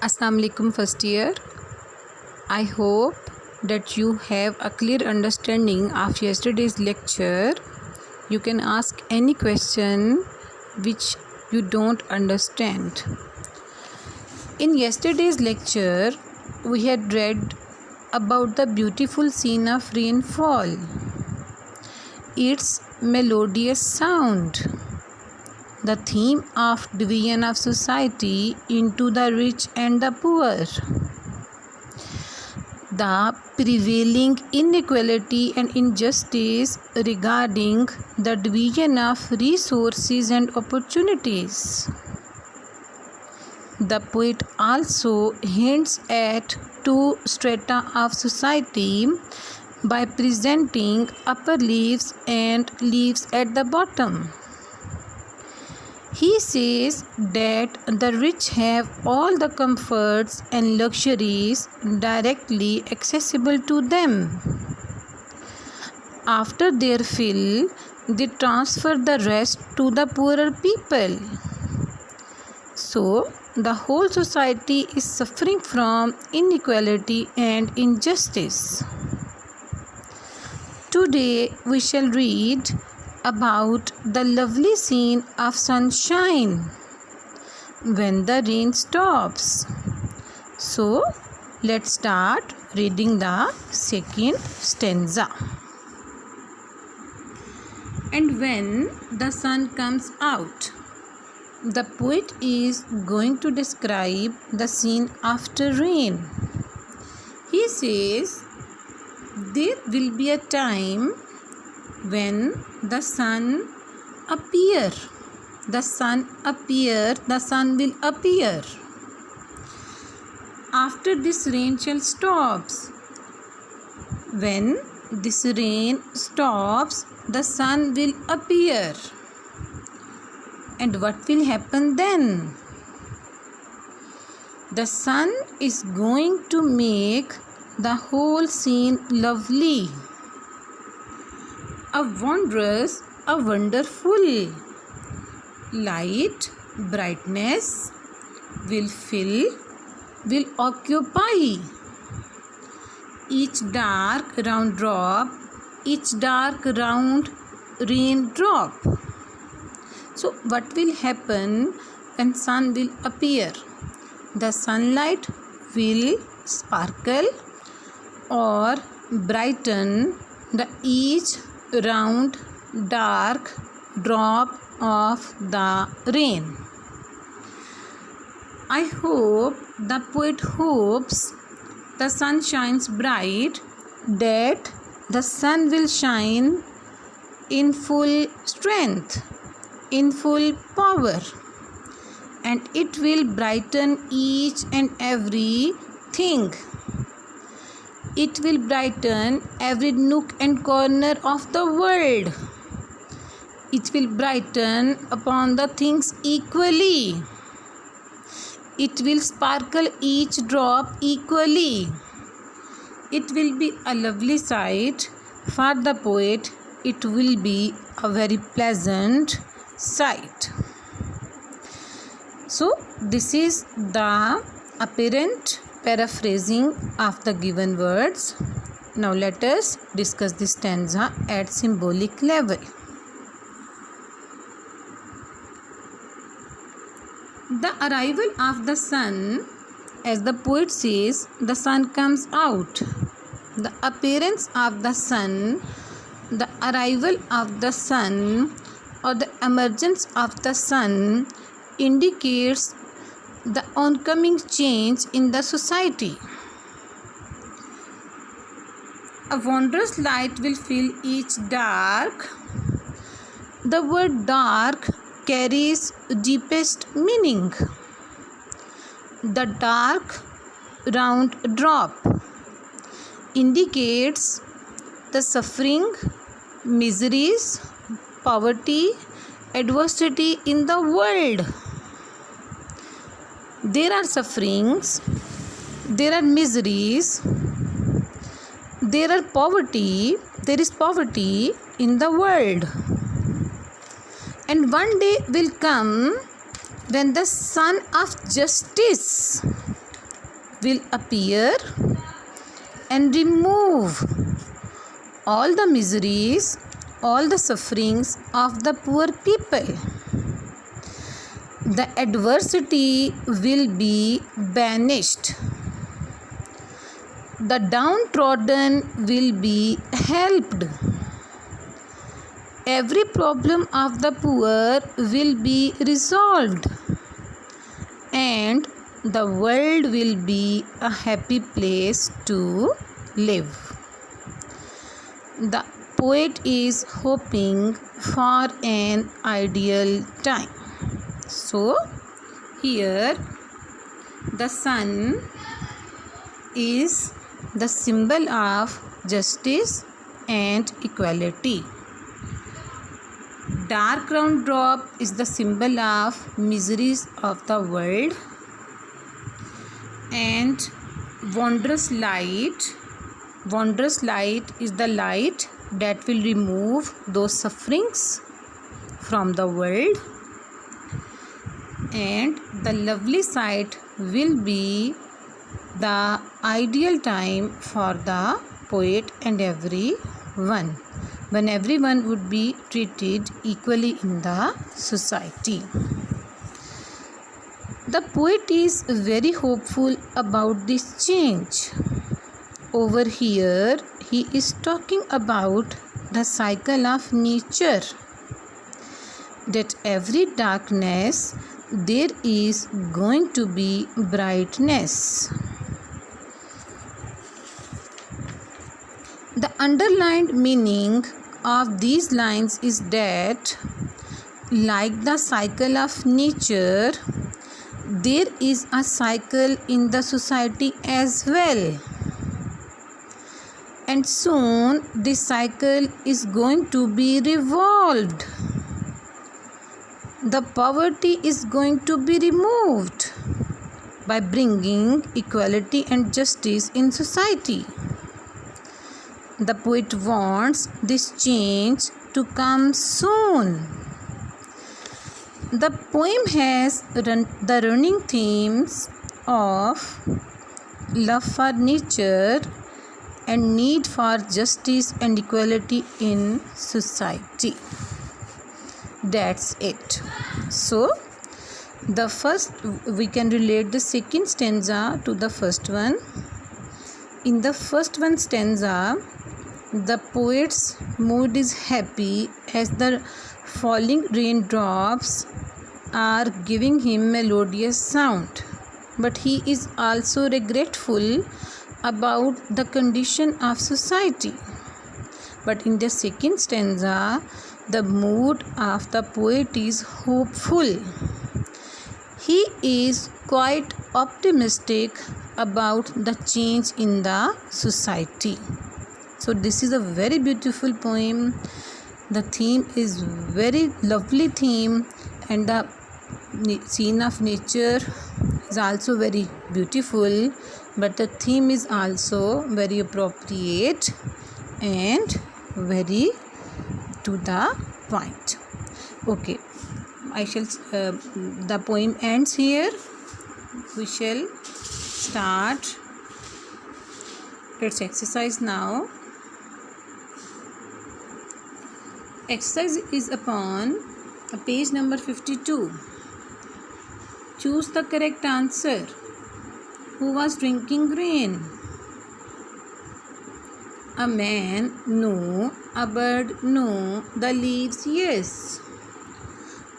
Assalamu alaikum first year. I hope that you have a clear understanding of yesterday's lecture. You can ask any question which you don't understand. In yesterday's lecture, we had read about the beautiful scene of rainfall, its melodious sound, the theme of division of society into the rich and the poor, the prevailing inequality and injustice regarding the division of resources and opportunities. The poet also hints at two strata of society by presenting upper leaves and leaves at the bottom. He says that the rich have all the comforts and luxuries directly accessible to them. After their fill, they transfer the rest to the poorer people. So, the whole society is suffering from inequality and injustice. Today, we shall read about the lovely scene of sunshine when the rain stops. So, let's start reading the second stanza. And when the sun comes out, the poet is going to describe the scene after rain. He says, there will be a time when the sun will appear. After this rain shall stops. When this rain stops, the sun will appear. And what will happen then? The sun is going to make the whole scene lovely. A wondrous, a wonderful. Light, brightness will fill, will occupy each dark round drop, each dark round raindrop. So what will happen when sun will appear? The sunlight will sparkle or brighten the each round dark drop of the rain. I hope the poet hopes the sun shines bright, that the sun will shine in full strength, in full power, and it will brighten each and every thing. It will brighten every nook and corner of the world. It will brighten upon the things equally. It will sparkle each drop equally. It will be a lovely sight for the poet. It will be a very pleasant sight. So, this is the apparent paraphrasing of the given words. Now let us discuss this stanza at symbolic level. The arrival of the sun, as the poet says, the sun comes out. The appearance of the sun, the arrival of the sun, or the emergence of the sun indicates the oncoming change in the society. A wondrous light will fill each dark. The word dark carries deepest meaning. The dark round drop indicates the suffering, miseries, poverty, adversity in the world. There are sufferings, there are miseries, there is poverty in the world. And one day will come when the sun of justice will appear and remove all the miseries, all the sufferings of the poor people. The adversity will be banished. The downtrodden will be helped. Every problem of the poor will be resolved, and the world will be a happy place to live. The poet is hoping for an ideal time. So, here the sun is the symbol of justice and equality. Dark round drop is the symbol of miseries of the world, and wondrous light is the light that will remove those sufferings from the world, and the lovely sight will be the ideal time for the poet and everyone, when everyone would be treated equally in the society. The poet is very hopeful about this change. Over here, he is talking about the cycle of nature, that every darkness there is going to be brightness. The underlined meaning of these lines is that, like the cycle of nature, there is a cycle in the society as well, and soon this cycle is going to be revolved. The poverty is going to be removed by bringing equality and justice in society. The poet wants this change to come soon. The poem has the running themes of love for nature and need for justice and equality in society. That's it. So, we can relate the second stanza to the first one. In the first one stanza, the poet's mood is happy as the falling raindrops are giving him melodious sound, but he is also regretful about the condition of society. But in the second stanza, the mood of the poet is hopeful. He is quite optimistic about the change in the society. So this is a very beautiful poem. The theme is very lovely theme, and the scene of nature is also very beautiful, but the theme is also very appropriate and very to the point. Okay, the poem ends here. We shall start its exercise now. Exercise is upon page number 52. Choose the correct answer. Who was drinking rain? A man, no. A bird, no. The leaves, yes.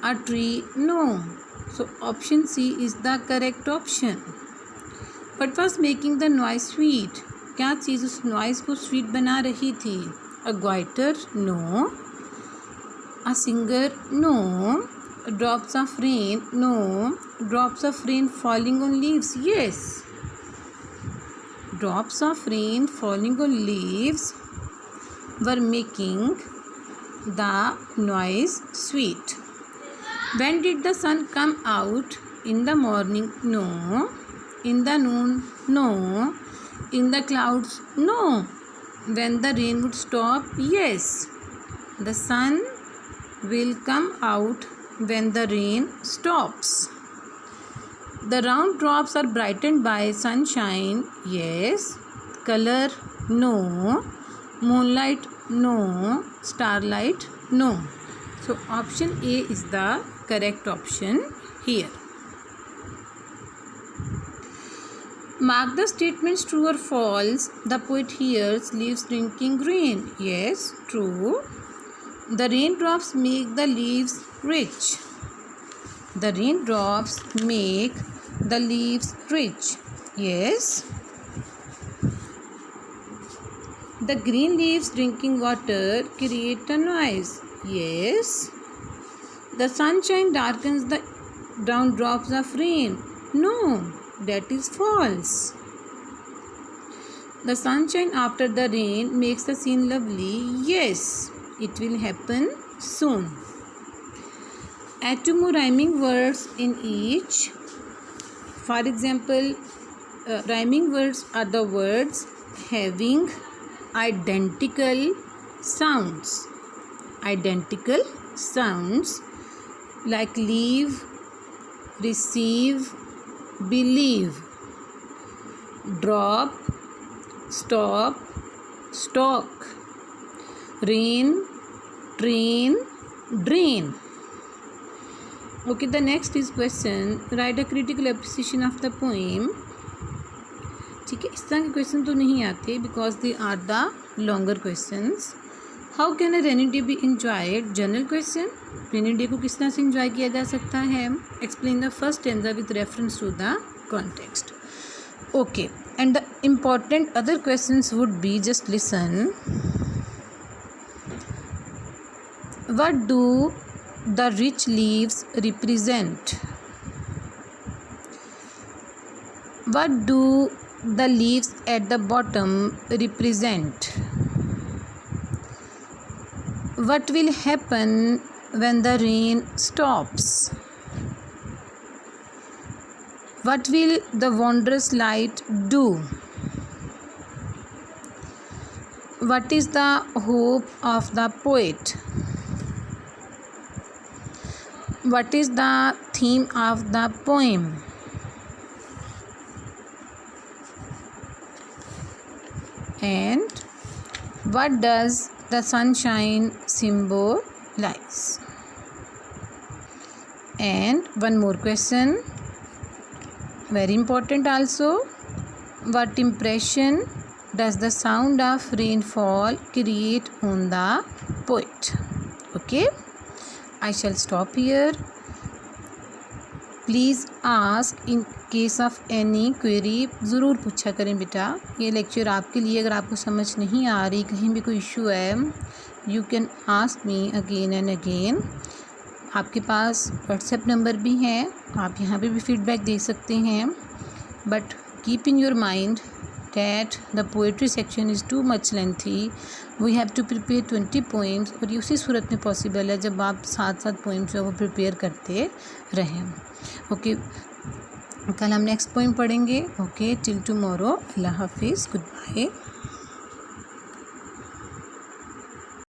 A tree, no. So option C is the correct option. What was making the noise sweet? क्या चीज़ उस noise को sweet बना रही थी? A goiter, no. A singer, no. Drops of rain, no. Drops of rain falling on leaves, yes. Drops of rain falling on leaves were making the noise sweet. When did the sun come out? In the morning, no. In the noon, no. In the clouds, no. When the rain would stop, yes. The sun will come out when the rain stops. The round drops are brightened by sunshine. Yes. Color? No. Moonlight? No. Starlight? No. So option A is the correct option here. Mark the statements true or false. The poet hears leaves drinking rain. Yes, true. The raindrops make the leaves rich. The raindrops make the leaves rich. Yes. The green leaves drinking water create a noise. Yes. The sunshine darkens the down drops of rain. No, that is false. The sunshine after the rain makes the scene lovely. Yes, it will happen soon. Add 2 more rhyming words in each. For example, rhyming words are the words having identical sounds. Identical sounds like leave, receive, believe, drop, stop, stock, rain, train, drain. Okay, the next is question. Write a critical appreciation of the poem. ठीक है, इस तरह के question तो नहीं आते because they are the longer questions. How can a rainy day be enjoyed? General question. Rainy day को किस तरह से इंजॉय किया जा सकता है? Explain the first stanza with reference to the context. Okay, and the important other questions would be, just listen. What do the rich leaves represent? What do the leaves at the bottom represent? What will happen when the rain stops? What will the wondrous light do? What is the hope of the poet? What is the theme of the poem? And what does the sunshine symbolize? And one more question, very important also. What impression does the sound of rainfall create on the poet? Okay, I shall stop here. Please ask in case of any query. ज़रूर पूछा करें बेटा, ये lecture आपके लिए. अगर आपको समझ नहीं आ रही, कहीं भी कोई इशू है, you can ask me again and again. आपके पास व्हाट्सएप नंबर भी है, आप यहाँ पे भी फीडबैक दे सकते हैं. But keep in your mind that the poetry section is too much lengthy. We have to prepare 20 poems. और ये उसी सूरत में पॉसिबल है जब आप साथ साथ पोइम्स जो वो प्रिपेयर करते रहें. ओके, कल हम नेक्स्ट पोइम पढ़ेंगे. Okay, till tomorrow. अल्लाह हाफिज़. Good bye.